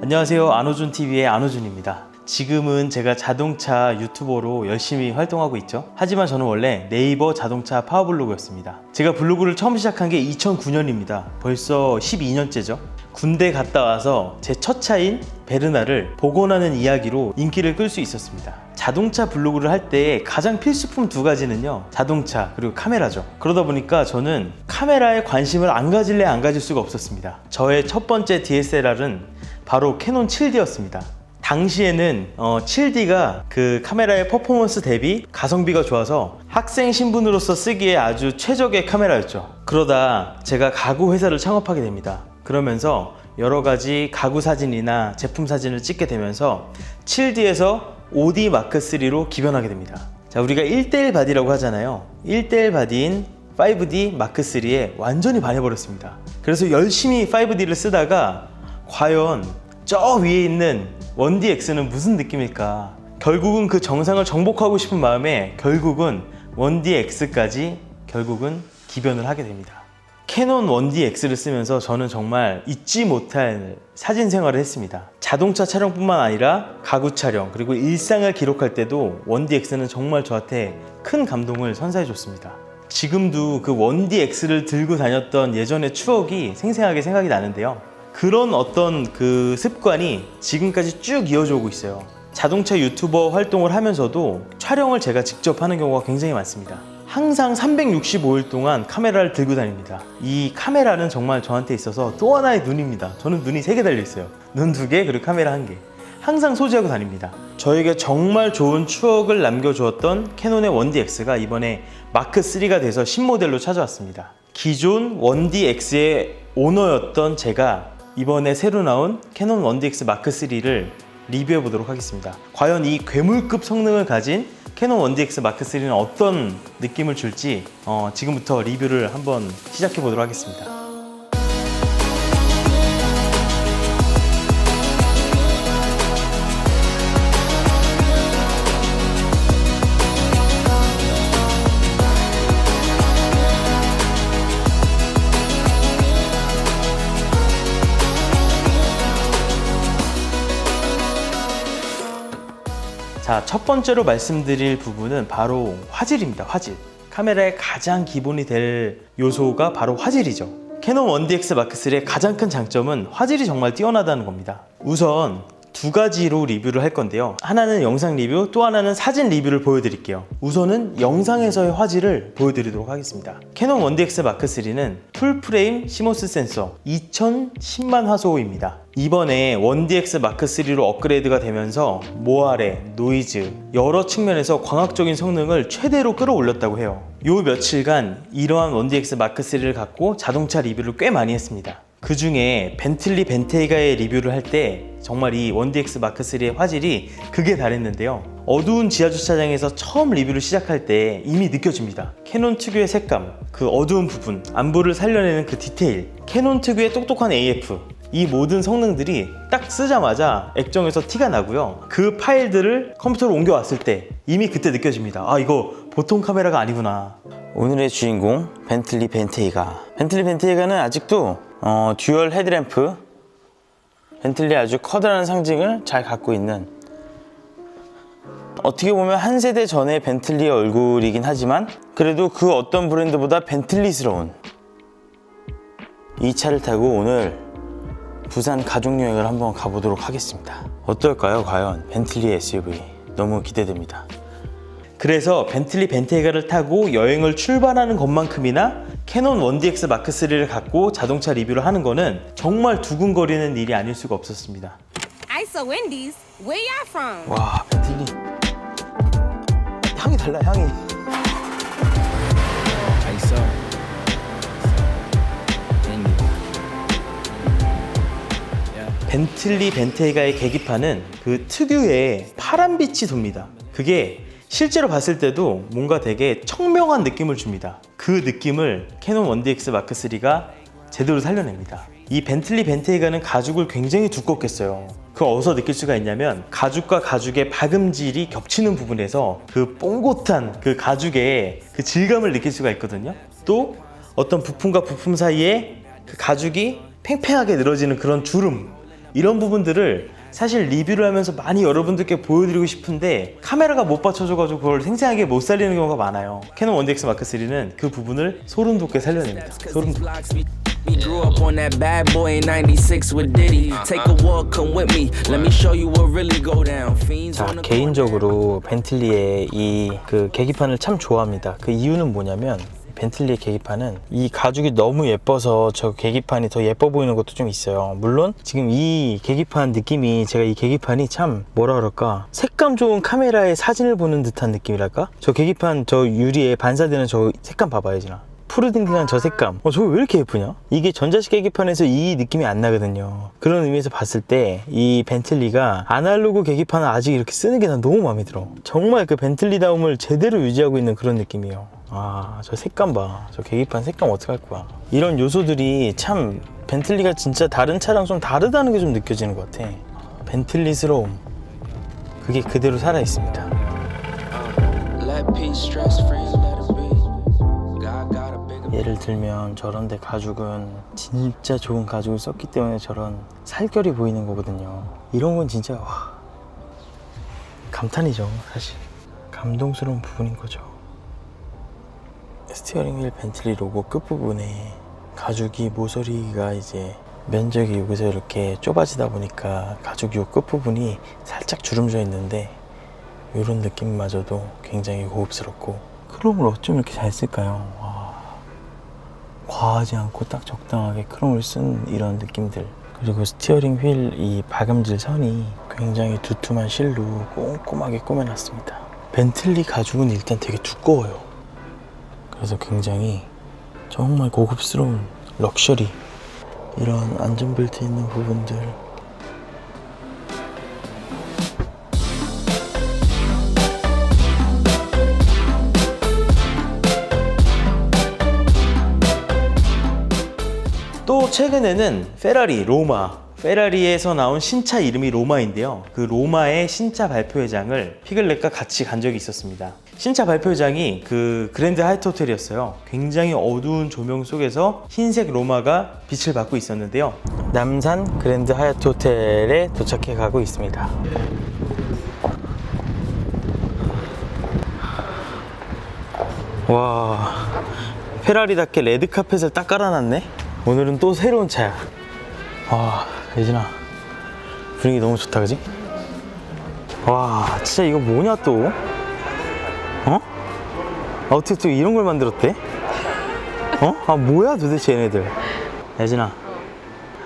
안녕하세요. 안호준TV의 안호준입니다. 지금은 제가 자동차 유튜버로 열심히 활동하고 있죠. 하지만 저는 원래 네이버 자동차 파워블로그였습니다. 제가 블로그를 처음 시작한 게 2009년입니다. 벌써 12년째죠. 군대 갔다 와서 제 첫 차인 베르나를 복원하는 이야기로 인기를 끌 수 있었습니다. 자동차 블로그를 할 때 가장 필수품 두 가지는요, 자동차 그리고 카메라죠. 그러다 보니까 저는 카메라에 관심을 안 가질 수가 없었습니다. 저의 첫 번째 DSLR은 바로 캐논 7D였습니다. 당시에는 7D가 그 카메라의 퍼포먼스 대비 가성비가 좋아서 학생 신분으로서 쓰기에 아주 최적의 카메라였죠. 그러다 제가 가구 회사를 창업하게 됩니다. 그러면서 여러 가지 가구 사진이나 제품 사진을 찍게 되면서 7D에서 5D 마크3로 기변하게 됩니다. 자, 우리가 1:1 바디라고 하잖아요. 1:1 바디인 5D 마크3에 완전히 반해버렸습니다. 그래서 열심히 5D를 쓰다가 과연 저 위에 있는 1DX는 무슨 느낌일까? 결국은 그 정상을 정복하고 싶은 마음에 결국은 1DX까지 결국은 기변을 하게 됩니다. 캐논 1DX를 쓰면서 저는 정말 잊지 못할 사진 생활을 했습니다. 자동차 촬영뿐만 아니라 가구 촬영 그리고 일상을 기록할 때도 1DX는 정말 저한테 큰 감동을 선사해 줬습니다. 지금도 그 1DX를 들고 다녔던 예전의 추억이 생생하게 생각이 나는데요. 그런 어떤 그 습관이 지금까지 쭉 이어져 오고 있어요. 자동차 유튜버 활동을 하면서도 촬영을 제가 직접 하는 경우가 굉장히 많습니다. 항상 365일 동안 카메라를 들고 다닙니다. 이 카메라는 정말 저한테 있어서 또 하나의 눈입니다. 저는 눈이 3개 달려 있어요. 눈 2개 그리고 카메라 1개. 항상 소지하고 다닙니다. 저에게 정말 좋은 추억을 남겨주었던 캐논의 1DX가 이번에 마크3가 돼서 신모델로 찾아왔습니다. 기존 1DX의 오너였던 제가 이번에 새로 나온 캐논 1DX 마크3를 리뷰해 보도록 하겠습니다. 과연 이 괴물급 성능을 가진 캐논 1DX 마크3는 어떤 느낌을 줄지 지금부터 리뷰를 한번 시작해 보도록 하겠습니다. 자, 첫 번째로 말씀드릴 부분은 바로 화질입니다. 화질. 카메라의 가장 기본이 될 요소가 바로 화질이죠. 캐논 1DX 마크3의 가장 큰 장점은 화질이 정말 뛰어나다는 겁니다. 우선 두 가지로 리뷰를 할 건데요. 하나는 영상 리뷰, 또 하나는 사진 리뷰를 보여드릴게요. 우선은 영상에서의 화질을 보여드리도록 하겠습니다. 캐논 1DX 마크3는 풀프레임 시모스 센서 2010만 화소입니다. 이번에 1DX 마크3로 업그레이드가 되면서 모아레, 노이즈, 여러 측면에서 광학적인 성능을 최대로 끌어올렸다고 해요. 요 며칠간 이러한 1DX 마크3를 갖고 자동차 리뷰를 꽤 많이 했습니다. 그 중에 벤틀리 벤테이가의 리뷰를 할 때 정말 이 1DX 마크3의 화질이 극에 달했는데요. 어두운 지하주차장에서 처음 리뷰를 시작할 때 이미 느껴집니다. 캐논 특유의 색감, 그 어두운 부분, 안부를 살려내는 그 디테일, 캐논 특유의 똑똑한 AF, 이 모든 성능들이 딱 쓰자마자 액정에서 티가 나고요. 그 파일들을 컴퓨터로 옮겨왔을 때 이미 그때 느껴집니다. 아, 이거 보통 카메라가 아니구나. 오늘의 주인공 벤틀리 벤테이가. 벤틀리 벤테이가는 아직도 듀얼 헤드램프, 벤틀리 아주 커다란 상징을 잘 갖고 있는, 어떻게 보면 한 세대 전의 벤틀리의 얼굴이긴 하지만 그래도 그 어떤 브랜드보다 벤틀리스러운 이 차를 타고 오늘 부산 가족여행을 한번 가보도록 하겠습니다. 어떨까요? 과연 벤틀리 SUV 너무 기대됩니다. 그래서 벤틀리 벤테이가를 타고 여행을 출발하는 것만큼이나 캐논 1DX 마크3를 갖고 자동차 리뷰를 하는 거는 정말 두근거리는 일이 아닐 수가 없었습니다. ISO Wendy's, where y'all from? 와, 벤틀리 향이 달라, 향이. ISO 벤틀리 벤테이가의 계기판은 그 특유의 파란빛이 돕니다. 그게 실제로 봤을 때도 뭔가 되게 청명한 느낌을 줍니다. 그 느낌을 캐논 1DX 마크3가 제대로 살려냅니다. 이 벤틀리 벤테이가는 가죽을 굉장히 두껍게 써요. 그걸 어디서 느낄 수가 있냐면 가죽과 가죽의 박음질이 겹치는 부분에서 그 뽕긋한 그 가죽의 그 질감을 느낄 수가 있거든요. 또 어떤 부품과 부품 사이에 그 가죽이 팽팽하게 늘어지는 그런 주름, 이런 부분들을 사실 리뷰를 하면서 많이 여러분들께 보여드리고 싶은데 카메라가 못 받쳐줘가지고 그걸 생생하게 못 살리는 경우가 많아요. 캐논 1DX 마크 3는 그 부분을 소름 돋게 살려냅니다. 소름 돋게. We grew up on that bad boy in 96 with Diddy. Take a walk, come with me. Let me show you what really go down. Fiends 자, on the 개인적으로 벤틀리의 이 그 계기판을 참 좋아합니다. 그 이유는 뭐냐면 벤틀리의 계기판은 이 가죽이 너무 예뻐서 저 계기판이 더 예뻐 보이는 것도 좀 있어요. 물론 지금 이 계기판 느낌이 제가 이 계기판이 참 뭐라 그럴까 색감 좋은 카메라에 사진을 보는 듯한 느낌이랄까? 저 계기판 저 유리에 반사되는 저 색감 봐봐요, 진아. 푸르딩딩한 저 색감 저거 왜 이렇게 예쁘냐? 이게 전자식 계기판에서 이 느낌이 안 나거든요. 그런 의미에서 봤을 때 이 벤틀리가 아날로그 계기판을 아직 이렇게 쓰는 게 난 너무 마음에 들어. 정말 그 벤틀리다움을 제대로 유지하고 있는 그런 느낌이에요. 아, 저 색감 봐. 저 계기판 색감 어떡할 거야. 이런 요소들이 참 벤틀리가 진짜 다른 차랑 좀 다르다는 게 좀 느껴지는 것 같아. 벤틀리스러움 그게 그대로 살아있습니다. let peace stress free, let it be. God got a bigger 예를 들면 저런데 가죽은 진짜 좋은 가죽을 썼기 때문에 저런 살결이 보이는 거거든요. 이런 건 진짜 와, 감탄이죠. 사실 감동스러운 부분인 거죠. 스티어링 휠 벤틀리 로고 끝부분에 가죽이 모서리가 이제 면적이 여기서 이렇게 좁아지다 보니까 가죽 요 끝부분이 살짝 주름져 있는데 이런 느낌마저도 굉장히 고급스럽고 크롬을 어쩜 이렇게 잘 쓸까요? 와, 과하지 않고 딱 적당하게 크롬을 쓴 이런 느낌들. 그리고 스티어링 휠 이 박음질 선이 굉장히 두툼한 실로 꼼꼼하게 꾸며놨습니다. 벤틀리 가죽은 일단 되게 두꺼워요. 그래서 굉장히 정말 고급스러운 럭셔리, 이런 안전벨트 있는 부분들, 또 최근에는 페라리, 페라리에서 나온 신차 이름이 로마인데요. 그 로마의 신차 발표회장을 피글렛과 같이 간 적이 있었습니다. 신차 발표회장이 그 그랜드 하얏트 호텔이었어요. 굉장히 어두운 조명 속에서 흰색 로마가 빛을 받고 있었는데요. 남산 그랜드 하얏트 호텔에 도착해 가고 있습니다. 와, 페라리답게 레드카펫을 딱 깔아놨네. 오늘은 또 새로운 차야. 와, 예진아, 분위기 너무 좋다, 그지? 와, 진짜 이거 뭐냐 또? 어? 아, 어떻게 또 이런 걸 만들었대? 어? 아, 뭐야 도대체 얘네들. 예진아,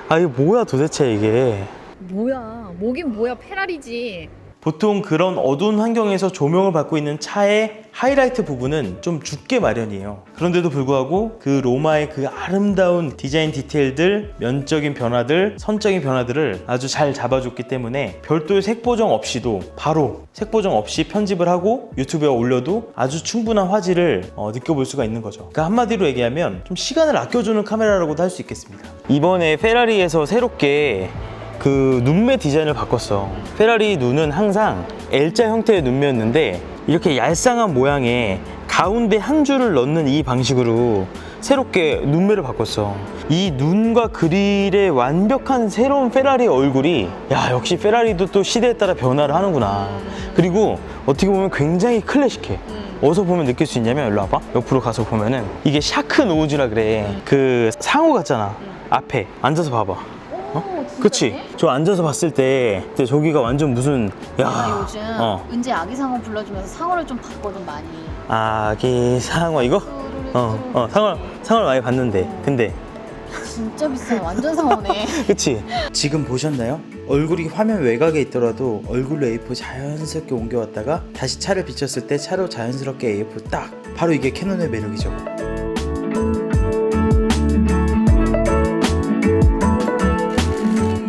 아, 이게 뭐야 도대체 이게. 뭐야, 뭐긴 뭐야, 페라리지. 보통 그런 어두운 환경에서 조명을 받고 있는 차의 하이라이트 부분은 좀 죽게 마련이에요. 그런데도 불구하고 그 로마의 그 아름다운 디자인 디테일들, 면적인 변화들, 선적인 변화들을 아주 잘 잡아줬기 때문에 별도의 색보정 없이도 바로 색보정 없이 편집을 하고 유튜브에 올려도 아주 충분한 화질을 느껴볼 수가 있는 거죠. 그러니까 한마디로 얘기하면 좀 시간을 아껴주는 카메라라고도 할 수 있겠습니다. 이번에 페라리에서 새롭게 그 눈매 디자인을 바꿨어. 페라리 눈은 항상 L자 형태의 눈매였는데 이렇게 얄쌍한 모양의 가운데 한 줄을 넣는 이 방식으로 새롭게 눈매를 바꿨어. 이 눈과 그릴의 완벽한 새로운 페라리의 얼굴이, 야, 역시 페라리도 또 시대에 따라 변화를 하는구나. 그리고 어떻게 보면 굉장히 클래식해. 어디서 보면 느낄 수 있냐면, 일로 와봐. 옆으로 가서 보면은 이게 샤크 노즈라 그래. 그 상호 같잖아. 앞에 앉아서 봐봐. 그치? 저 앉아서 봤을 때 저기가 완전 무슨, 야, 나 요즘 은재 아기상어 불러주면서 상어를 좀 봤거든, 많이. 아기상어 이거? 상어를 많이 봤는데, 근데 진짜 비싸요. 완전 상어네. 그치? 지금 보셨나요? 얼굴이 화면 외곽에 있더라도 얼굴로 AF 자연스럽게 옮겨왔다가 다시 차를 비췄을 때 차로 자연스럽게 AF 딱! 바로 이게 캐논의 매력이죠.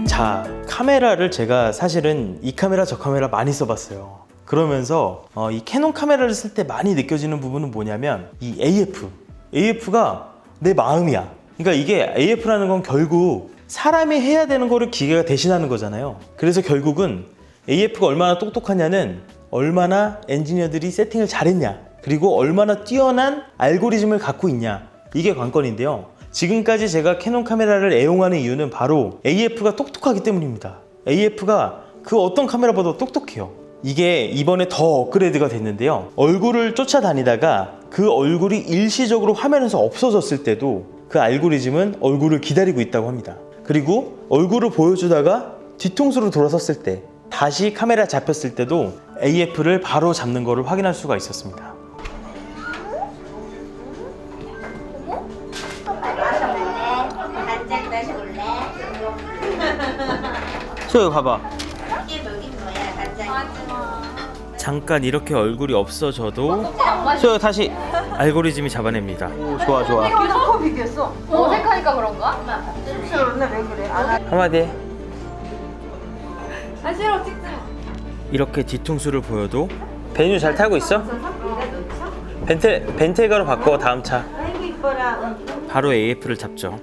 자, 카메라를 제가 사실은 이 카메라 저 카메라 많이 써봤어요. 그러면서 이 캐논 카메라를 쓸 때 많이 느껴지는 부분은 뭐냐면 이 AF가 내 마음이야. 그러니까 이게 AF라는 건 결국 사람이 해야 되는 거를 기계가 대신하는 거잖아요. 그래서 결국은 AF가 얼마나 똑똑하냐는 얼마나 엔지니어들이 세팅을 잘했냐, 그리고 얼마나 뛰어난 알고리즘을 갖고 있냐, 이게 관건인데요. 지금까지 제가 캐논 카메라를 애용하는 이유는 바로 AF가 똑똑하기 때문입니다. AF가 그 어떤 카메라보다 똑똑해요. 이게 이번에 더 업그레이드가 됐는데요. 얼굴을 쫓아다니다가 그 얼굴이 일시적으로 화면에서 없어졌을 때도 그 알고리즘은 얼굴을 기다리고 있다고 합니다. 그리고 얼굴을 보여주다가 뒤통수로 돌아섰을 때 다시 카메라 잡혔을 때도 AF를 바로 잡는 것을 확인할 수가 있었습니다. 소유 봐봐. 잠깐 이렇게 얼굴이 없어져도 소유 다시. 알고리즘이 잡아냅니다. 오, 좋아 좋아. 어색하니까 그런가? 한마디 해. 이렇게 뒤통수를 보여도 베뉴 잘 타고 있어? 벤테가로 바꿔 다음 차. 바로 AF를 잡죠.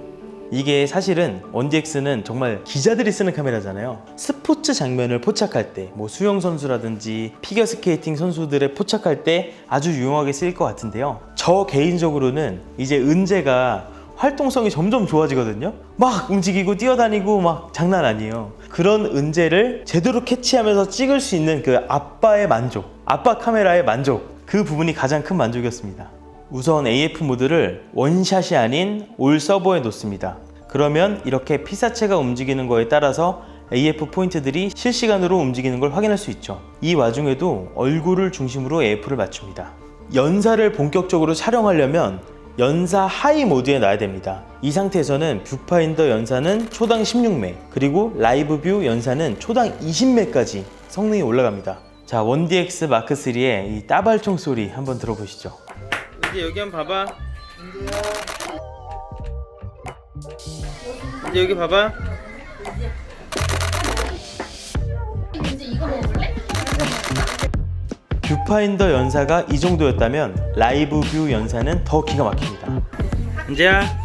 이게 사실은 원DX는 정말 기자들이 쓰는 카메라잖아요. 스포츠 장면을 포착할 때, 뭐 수영 선수라든지 피겨스케이팅 선수들의 포착할 때 아주 유용하게 쓰일 것 같은데요. 저 개인적으로는 이제 은재가 활동성이 점점 좋아지거든요. 막 움직이고 뛰어다니고 막 장난 아니에요. 그런 은재를 제대로 캐치하면서 찍을 수 있는 그 아빠의 만족, 아빠 카메라의 만족, 그 부분이 가장 큰 만족이었습니다. 우선 AF 모드를 원샷이 아닌 올 서버에 놓습니다. 그러면 이렇게 피사체가 움직이는 거에 따라서 AF 포인트들이 실시간으로 움직이는 걸 확인할 수 있죠. 이 와중에도 얼굴을 중심으로 AF를 맞춥니다. 연사를 본격적으로 촬영하려면 연사 하이 모드에 놔야 됩니다. 이 상태에서는 뷰파인더 연사는 초당 16매, 그리고 라이브 뷰 연사는 초당 20매까지 성능이 올라갑니다. 자, 원DX 마크3의 이 따발총 소리 한번 들어보시죠. 이제 여기 한번 봐봐. 이제 여기 봐봐. 뷰파인더 연사가 이 정도였다면 라이브 뷰 연사는 더 기가 막힙니다. 은재야.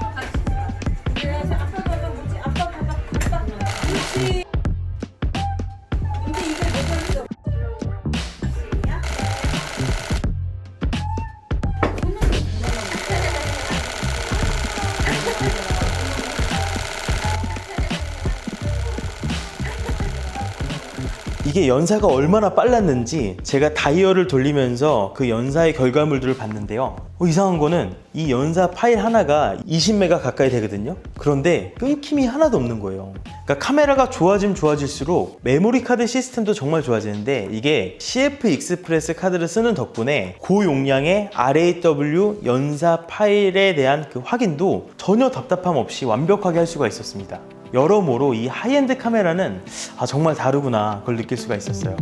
이게 연사가 얼마나 빨랐는지 제가 다이얼을 돌리면서 그 연사의 결과물들을 봤는데요. 이상한 거는 이 연사 파일 하나가 20메가 가까이 되거든요. 그런데 끊김이 하나도 없는 거예요. 그러니까 카메라가 좋아지면 좋아질수록 메모리 카드 시스템도 정말 좋아지는데, 이게 CF 익스프레스 카드를 쓰는 덕분에 고용량의 RAW 연사 파일에 대한 그 확인도 전혀 답답함 없이 완벽하게 할 수가 있었습니다. 여러모로 이 하이엔드 카메라는 정말 다르구나, 그걸 느낄 수가 있었어요.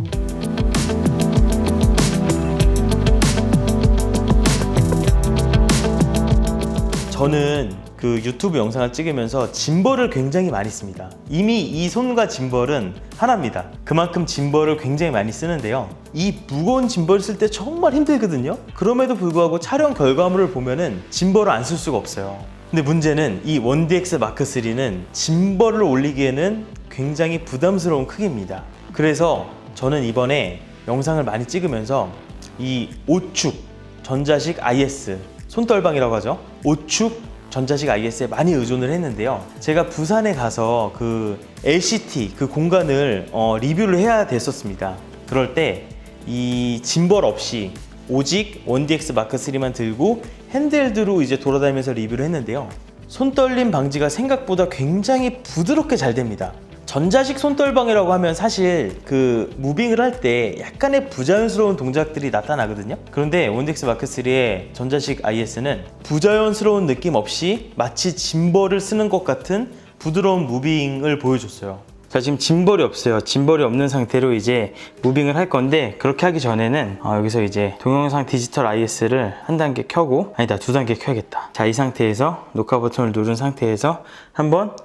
저는 그 유튜브 영상을 찍으면서 짐벌을 굉장히 많이 씁니다. 이미 이 손과 짐벌은 하나입니다. 그만큼 짐벌을 굉장히 많이 쓰는데요. 이 무거운 짐벌 쓸 때 정말 힘들거든요. 그럼에도 불구하고 촬영 결과물을 보면은 짐벌을 안 쓸 수가 없어요. 근데 문제는 이 원DX 마크3는 짐벌을 올리기에는 굉장히 부담스러운 크기입니다. 그래서 저는 이번에 영상을 많이 찍으면서 이 5축 전자식 IS, 손떨방이라고 하죠. 5축 전자식 IS에 많이 의존을 했는데요. 제가 부산에 가서 그 LCT 그 공간을 리뷰를 해야 됐었습니다. 그럴 때 이 짐벌 없이 오직 원DX 마크3만 들고 핸드헬드로 이제 돌아다니면서 리뷰를 했는데요. 손떨림 방지가 생각보다 굉장히 부드럽게 잘 됩니다. 전자식 손떨방이라고 하면 사실 그 무빙을 할 때 약간의 부자연스러운 동작들이 나타나거든요. 그런데 원DX 마크3의 전자식 IS는 부자연스러운 느낌 없이 마치 짐벌을 쓰는 것 같은 부드러운 무빙을 보여줬어요. 자, 지금 짐벌이 없어요. 짐벌이 없는 상태로 이제 무빙을 할 건데, 그렇게 하기 전에는 여기서 이제 동영상 디지털 IS를 한 단계 켜고, 아니다, 두 단계 켜야겠다. 자, 이 상태에서 녹화 버튼을 누른 상태에서 한번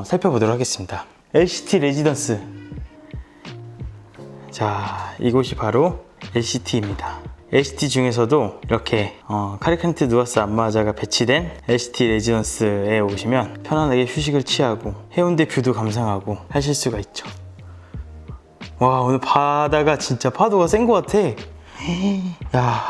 살펴보도록 하겠습니다. LCT 레지던스. 자, 이곳이 바로 LCT입니다. LCT 중에서도 이렇게 카리칸트 누아스 안마자가 배치된 LCT 레지던스에 오시면 편안하게 휴식을 취하고 해운대 뷰도 감상하고 하실 수가 있죠. 와, 오늘 바다가 진짜 파도가 센 것 같아. 야,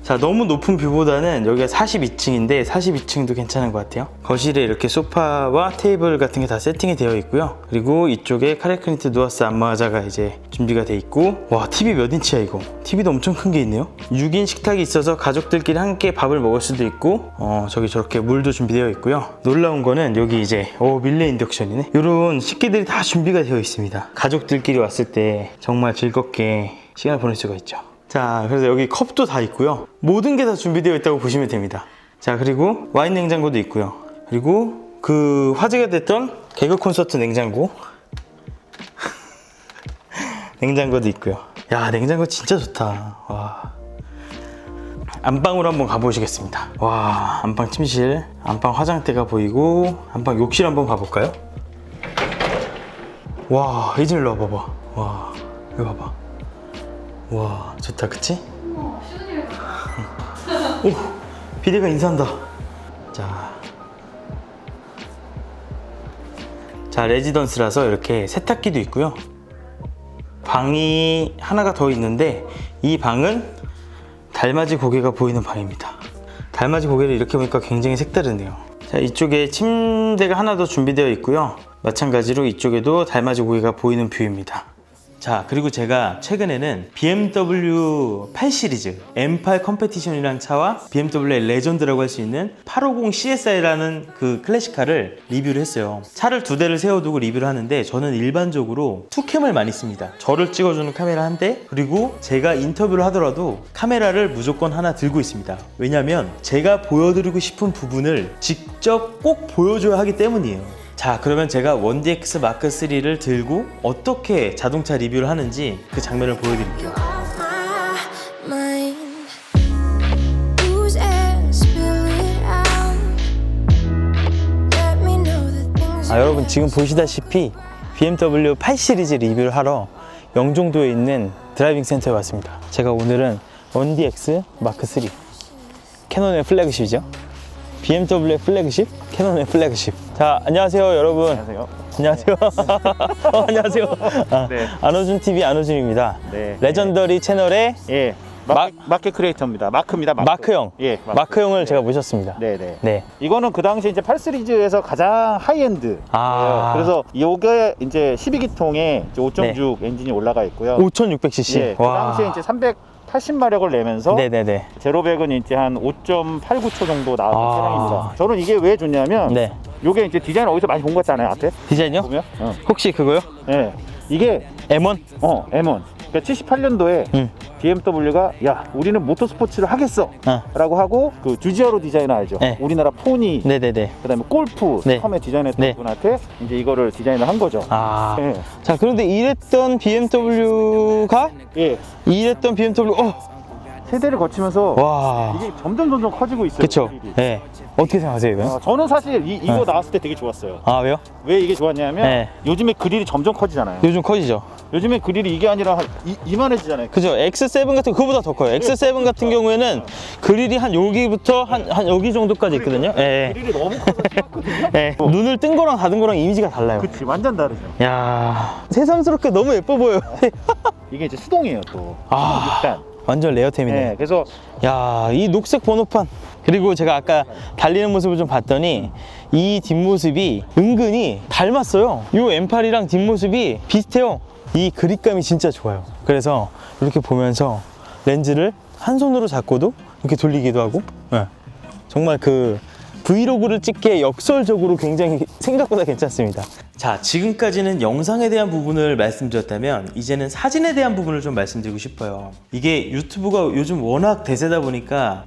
자, 너무 높은 뷰보다는 여기가 42층인데 42층도 괜찮은 것 같아요. 거실에 이렇게 소파와 테이블 같은 게 다 세팅이 되어 있고요. 그리고 이쪽에 카레크린트 누아스 안마자가 이제 준비가 돼 있고, 와, TV 몇 인치야 이거? TV도 엄청 큰 게 있네요. 6인 식탁이 있어서 가족들끼리 함께 밥을 먹을 수도 있고, 저기 저렇게 물도 준비되어 있고요. 놀라운 거는 여기 이제 밀레 인덕션이네. 이런 식기들이 다 준비가 되어 있습니다. 가족들끼리 왔을 때 정말 즐겁게 시간을 보낼 수가 있죠. 자, 그래서 여기 컵도 다 있고요. 모든 게 다 준비되어 있다고 보시면 됩니다. 자, 그리고 와인 냉장고도 있고요. 그리고 그 화제가 됐던 개그 콘서트 냉장고 냉장고도 있고요. 야, 냉장고 진짜 좋다. 와. 안방으로 한번 가보시겠습니다. 와, 안방 침실, 안방 화장대가 보이고, 안방 욕실 한번 가볼까요? 와, 이제 일로 와봐봐. 와, 이거 봐봐. 와, 좋다, 그치? 오, 비대가 인사한다. 자, 레지던스라서 이렇게 세탁기도 있고요. 방이 하나가 더 있는데, 이 방은 달맞이 고개가 보이는 방입니다. 달맞이 고개를 이렇게 보니까 굉장히 색다르네요. 자, 이쪽에 침대가 하나 더 준비되어 있고요. 마찬가지로 이쪽에도 달맞이 고개가 보이는 뷰입니다. 자, 그리고 제가 최근에는 BMW 8 시리즈 M8 컴페티션이라는 차와 BMW의 레전드라고 할 수 있는 850 CSI라는 그 클래식카를 리뷰를 했어요. 차를 두 대를 세워두고 리뷰를 하는데, 저는 일반적으로 투캠을 많이 씁니다. 저를 찍어주는 카메라 한 대, 그리고 제가 인터뷰를 하더라도 카메라를 무조건 하나 들고 있습니다. 왜냐면 제가 보여드리고 싶은 부분을 직접 꼭 보여줘야 하기 때문이에요. 자, 그러면 제가 1DX 마크 3를 들고 어떻게 자동차 리뷰를 하는지 그 장면을 보여드릴게요. 여러분, 지금 보시다시피 BMW 8 시리즈 리뷰를 하러 영종도에 있는 드라이빙 센터에 왔습니다. 제가 오늘은 1DX 마크 3, 캐논의 플래그십이죠. BMW의 플래그십, 캐논의 플래그십. 자, 안녕하세요, 여러분. 안녕하세요. 안녕하세요. 네. 안호준 TV 안호준입니다. 네. 레전더리 채널의 예. 마크 크리에이터입니다. 마크입니다. 마크 형. 예. 마크 형을 제가 모셨습니다. 네네. 네. 이거는 그 당시 이제 8 시리즈에서 가장 하이엔드. 그래서 요게 이제 12기통에 5.6 엔진이 올라가 있고요. 5600cc. 예. 그 당시에 이제 380마력을 내면서 네네네. 제로백은 이제 한 5.89초 정도 나왔던 차량입니다. 저는 이게 왜 좋냐면 네. 요게 이제 디자인 어디서 많이 본 것 같잖아요, 앞에. 디자인요? 보면. 혹시 그거요? 네. 이게 M1? M1. 그러니까 78년도에 BMW가 야, 우리는 모터스포츠를 하겠어 라고 하고, 그 주지아로 디자이너 알죠? 네. 우리나라 포니, 네네네. 그다음에 골프 네. 처음에 디자인했던 네. 분한테 이제 이거를 디자인을 한 거죠. 네. 자, 그런데 이랬던 BMW가 예. 이랬던 BMW 세대를 거치면서 와. 이게 점점 커지고 있어요. 그쵸? 일이. 네. 어떻게 생각하세요, 이거? 저는 사실 이거 나왔을 때 되게 좋았어요. 아, 왜요? 왜 이게 좋았냐면 네. 요즘에 그릴이 점점 커지잖아요. 요즘 커지죠? 요즘에 그릴이 이게 아니라 한 이만해지잖아요. 그죠? X7 같은 그거보다 더 커요. X7 같은 경우에는 그릴이 한 여기부터 한 여기 정도까지 있거든요. 예. 그릴이 너무 커서 심했거든요. 예. 눈을 뜬 거랑 닫은 거랑 이미지가 달라요. 그치, 완전 다르죠. 야, 새삼스럽게 너무 예뻐 보여요. 이게 이제 수동이에요, 또. 아. 6단. 완전 레어템이네. 네, 그래서 야, 이 녹색 번호판. 그리고 제가 아까 달리는 모습을 좀 봤더니 이 뒷모습이 은근히 닮았어요. 이 M8이랑 뒷모습이 비슷해요. 이 그립감이 진짜 좋아요. 그래서 이렇게 보면서 렌즈를 한 손으로 잡고도 이렇게 돌리기도 하고, 네. 정말 그 브이로그를 찍기에 역설적으로 굉장히 생각보다 괜찮습니다. 자, 지금까지는 영상에 대한 부분을 말씀드렸다면 이제는 사진에 대한 부분을 좀 말씀드리고 싶어요. 이게 유튜브가 요즘 워낙 대세다 보니까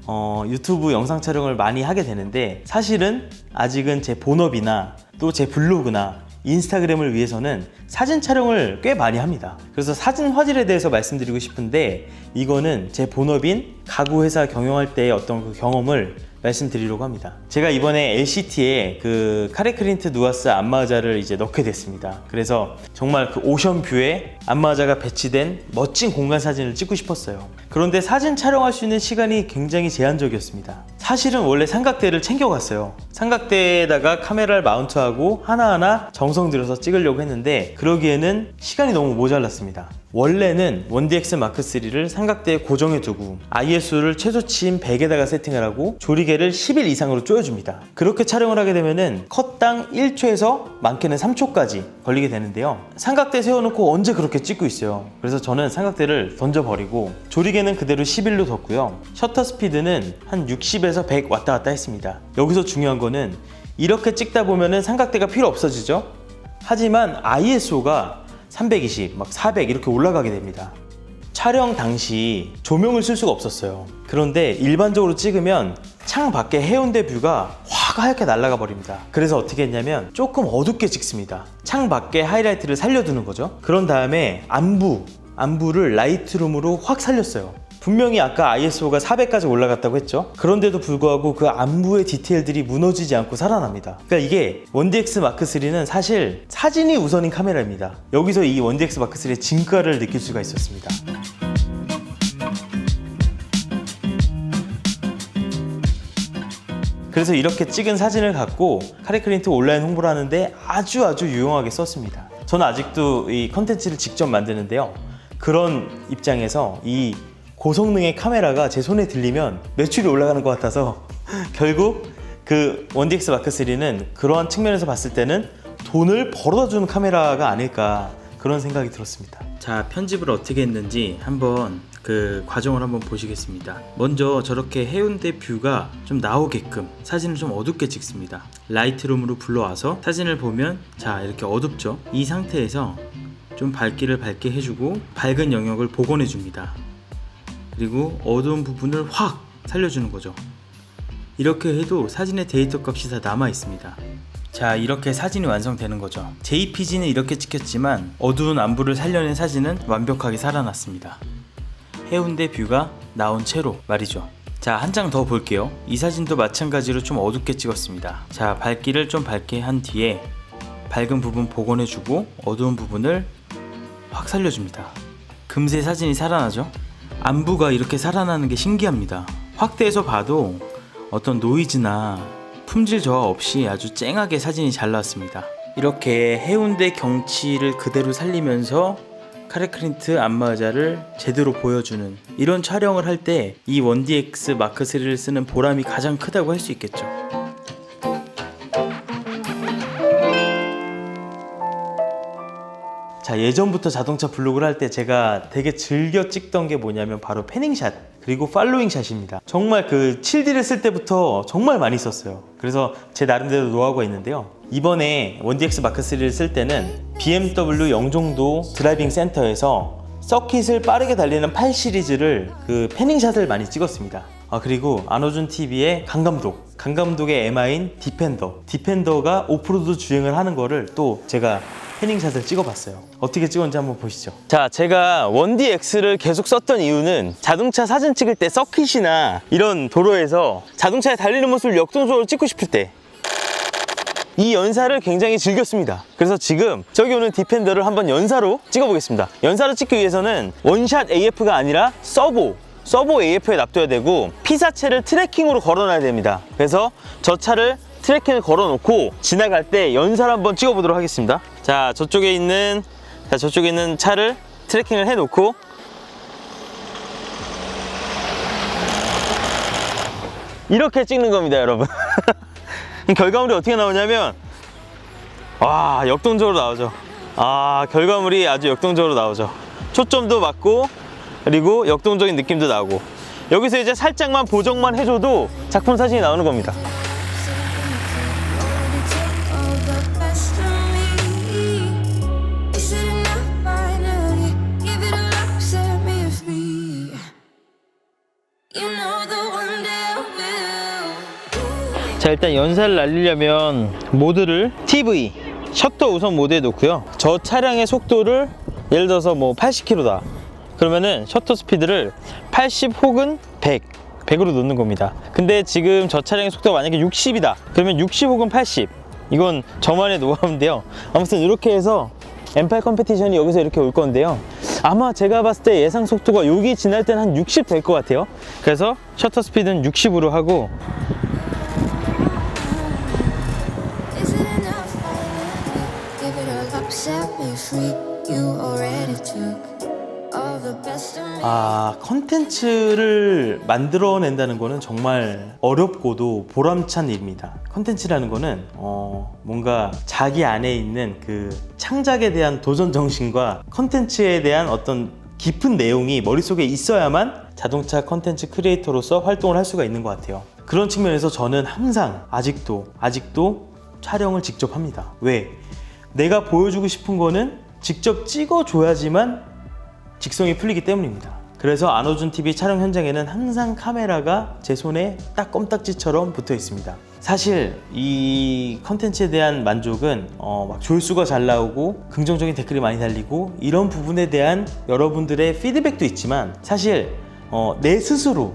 유튜브 영상 촬영을 많이 하게 되는데, 사실은 아직은 제 본업이나 또 제 블로그나 인스타그램을 위해서는 사진 촬영을 꽤 많이 합니다. 그래서 사진 화질에 대해서 말씀드리고 싶은데, 이거는 제 본업인 가구 회사 경영할 때의 어떤 그 경험을 말씀드리려고 합니다. 제가 이번에 LCT에 그 카레크린트 누아스 안마의자를 이제 넣게 됐습니다. 그래서 정말 그 오션뷰에 안마의자가 배치된 멋진 공간 사진을 찍고 싶었어요. 그런데 사진 촬영할 수 있는 시간이 굉장히 제한적이었습니다. 사실은 원래 삼각대를 챙겨갔어요. 삼각대에다가 카메라를 마운트하고 하나하나 정성 들여서 찍으려고 했는데 그러기에는 시간이 너무 모자랐습니다. 원래는 1DX 마크3를 삼각대에 고정해 두고 ISO를 최소치인 100에다가 세팅을 하고 조리개를 10일 이상으로 조여줍니다. 그렇게 촬영을 하게 되면은 컷당 1초에서 많게는 3초까지 걸리게 되는데요. 삼각대 세워놓고 언제 그렇게 찍고 있어요. 그래서 저는 삼각대를 던져버리고 조리개는 그대로 11로 뒀고요. 셔터 스피드는 한 60에서 100 왔다 갔다 했습니다. 여기서 중요한 거는 이렇게 찍다 보면은 삼각대가 필요 없어지죠. 하지만 ISO가 320, 막 400 이렇게 올라가게 됩니다. 촬영 당시 조명을 쓸 수가 없었어요. 그런데 일반적으로 찍으면 창 밖에 해운대 뷰가 화하얗게 날아가 버립니다. 그래서 어떻게 했냐면 조금 어둡게 찍습니다. 창 밖에 하이라이트를 살려두는 거죠. 그런 다음에 안부를 라이트룸으로 확 살렸어요. 분명히 아까 ISO가 400까지 올라갔다고 했죠. 그런데도 불구하고 그 안부의 디테일들이 무너지지 않고 살아납니다. 그러니까 이게 1DX 마크3는 사실 사진이 우선인 카메라입니다. 여기서 이 1DX 마크3의 진가를 느낄 수가 있었습니다. 그래서 이렇게 찍은 사진을 갖고 카레클린트 온라인 홍보를 하는데 아주 유용하게 썼습니다. 저는 아직도 이 컨텐츠를 직접 만드는데요. 그런 입장에서 이 고성능의 카메라가 제 손에 들리면 매출이 올라가는 것 같아서 결국 그 1DX 마크3는 그러한 측면에서 봤을 때는 돈을 벌어다 주는 카메라가 아닐까 그런 생각이 들었습니다. 자, 편집을 어떻게 했는지 한번 그 과정을 한번 보시겠습니다. 먼저 저렇게 해운대 뷰가 좀 나오게끔 사진을 좀 어둡게 찍습니다. 라이트룸으로 불러와서 사진을 보면 자, 이렇게 어둡죠. 이 상태에서 좀 밝기를 밝게 해주고 밝은 영역을 복원해 줍니다. 그리고 어두운 부분을 확 살려주는 거죠. 이렇게 해도 사진의 데이터 값이 다 남아 있습니다. 자, 이렇게 사진이 완성되는 거죠. JPG는 이렇게 찍혔지만 어두운 안부를 살려낸 사진은 완벽하게 살아났습니다. 해운대 뷰가 나온 채로 말이죠. 자, 한 장 더 볼게요. 이 사진도 마찬가지로 좀 어둡게 찍었습니다. 자, 밝기를 좀 밝게 한 뒤에 밝은 부분 복원해주고 어두운 부분을 확 살려줍니다. 금세 사진이 살아나죠? 안부가 이렇게 살아나는 게 신기합니다. 확대해서 봐도 어떤 노이즈나 품질 저하 없이 아주 쨍하게 사진이 잘 나왔습니다. 이렇게 해운대 경치를 그대로 살리면서 카레클린트 안마의자를 제대로 보여주는 이런 촬영을 할 때 이 1DX 마크3를 쓰는 보람이 가장 크다고 할 수 있겠죠. 자, 예전부터 자동차 블로그를 할 때 제가 되게 즐겨 찍던 게 뭐냐면 바로 패닝샷 그리고 팔로잉 샷입니다. 정말 그 7D를 쓸 때부터 정말 많이 썼어요. 그래서 제 나름대로 노하우가 있는데요. 이번에 1DX 마크3를 쓸 때는 BMW 영종도 드라이빙 센터에서 서킷을 빠르게 달리는 8 시리즈를 그 패닝샷을 많이 찍었습니다. 그리고 안호준TV의 강감독의 MI인 디펜더가 오프로드 주행을 하는 거를 또 제가 패닝샷을 찍어봤어요. 어떻게 찍었는지 한번 보시죠. 자, 제가 1DX를 계속 썼던 이유는 자동차 사진 찍을 때 서킷이나 이런 도로에서 자동차에 달리는 모습을 역동적으로 찍고 싶을 때 이 연사를 굉장히 즐겼습니다. 그래서 지금 저기 오는 디펜더를 한번 연사로 찍어보겠습니다. 연사로 찍기 위해서는 원샷 AF가 아니라 서보 AF에 납둬야 되고 피사체를 트래킹으로 걸어놔야 됩니다. 그래서 저 차를 트래킹을 걸어놓고 지나갈 때 연사를 한번 찍어보도록 하겠습니다. 자, 저쪽에 있는 차를 트래킹을 해놓고 이렇게 찍는 겁니다, 여러분. 결과물이 어떻게 나오냐면 와, 역동적으로 나오죠. 결과물이 아주 역동적으로 나오죠. 초점도 맞고 그리고 역동적인 느낌도 나고 여기서 이제 살짝만 보정만 해줘도 작품 사진이 나오는 겁니다. 자, 일단 연사를 날리려면 모드를 TV 셔터 우선 모드에 놓고요. 저 차량의 속도를 예를 들어서 뭐 80km다 그러면은 셔터 스피드를 80 혹은 100으로 놓는 겁니다. 근데 지금 저 차량의 속도가 만약에 60이다 그러면 60 혹은 80 이건 저만의 노하우인데요. 아무튼 이렇게 해서 M8 컴페티션이 여기서 이렇게 올 건데요. 아마 제가 봤을 때 예상 속도가 여기 지날 때는 한 60 될 것 같아요. 그래서 셔터 스피드는 60으로 하고 Is it enough? Give it all up, set me free. You already took all the best of me. 컨텐츠를 만들어낸다는 거는 정말 어렵고도 보람찬 일입니다. 컨텐츠라는 거는 뭔가 자기 안에 있는 그 창작에 대한 도전 정신과 컨텐츠에 대한 어떤 깊은 내용이 머릿속에 있어야만 자동차 컨텐츠 크리에이터로서 활동을 할 수가 있는 것 같아요. 그런 측면에서 저는 항상 아직도 촬영을 직접 합니다. 왜? 내가 보여주고 싶은 거는 직접 찍어줘야지만 직성이 풀리기 때문입니다. 그래서 안호준TV 촬영 현장에는 항상 카메라가 제 손에 딱 껌딱지처럼 붙어 있습니다. 사실 이 컨텐츠에 대한 만족은 막 조회수가 잘 나오고 긍정적인 댓글이 많이 달리고 이런 부분에 대한 여러분들의 피드백도 있지만 사실 내 스스로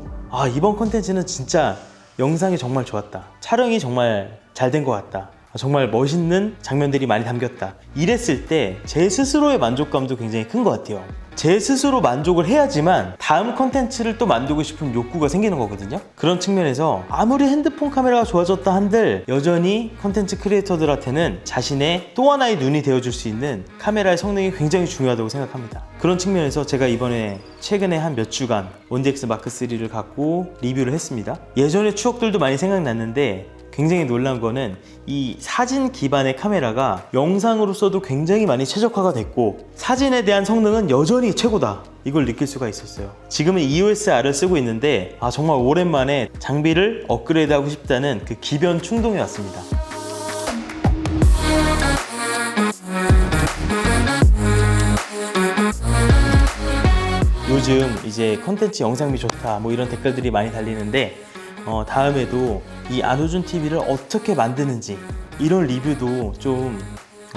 이번 컨텐츠는 진짜 영상이 정말 좋았다, 촬영이 정말 잘 된 것 같다, 정말 멋있는 장면들이 많이 담겼다, 이랬을 때 제 스스로의 만족감도 굉장히 큰 것 같아요. 제 스스로 만족을 해야지만 다음 컨텐츠를 또 만들고 싶은 욕구가 생기는 거거든요. 그런 측면에서 아무리 핸드폰 카메라가 좋아졌다 한들 여전히 컨텐츠 크리에이터들한테는 자신의 또 하나의 눈이 되어줄 수 있는 카메라의 성능이 굉장히 중요하다고 생각합니다. 그런 측면에서 제가 이번에 최근에 한 몇 주간 1DX 마크 3를 갖고 리뷰를 했습니다. 예전의 추억들도 많이 생각났는데 굉장히 놀란 거는 이 사진 기반의 카메라가 영상으로서도 굉장히 많이 최적화가 됐고 사진에 대한 성능은 여전히 최고다, 이걸 느낄 수가 있었어요. 지금은 EOS-R을 쓰고 있는데 정말 오랜만에 장비를 업그레이드하고 싶다는 그 기변 충동이 왔습니다. 요즘 이제 컨텐츠 영상미 좋다 뭐 이런 댓글들이 많이 달리는데 다음에도 이 안호준TV를 어떻게 만드는지 이런 리뷰도 좀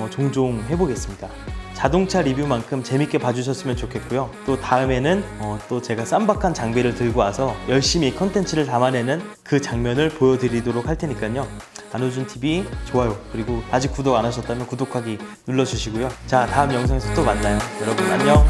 종종 해보겠습니다. 자동차 리뷰만큼 재밌게 봐주셨으면 좋겠고요. 또 다음에는 또 제가 쌈박한 장비를 들고 와서 열심히 컨텐츠를 담아내는 그 장면을 보여드리도록 할 테니까요. 안호준TV 좋아요, 그리고 아직 구독 안 하셨다면 구독하기 눌러주시고요. 자, 다음 영상에서 또 만나요. 여러분 안녕.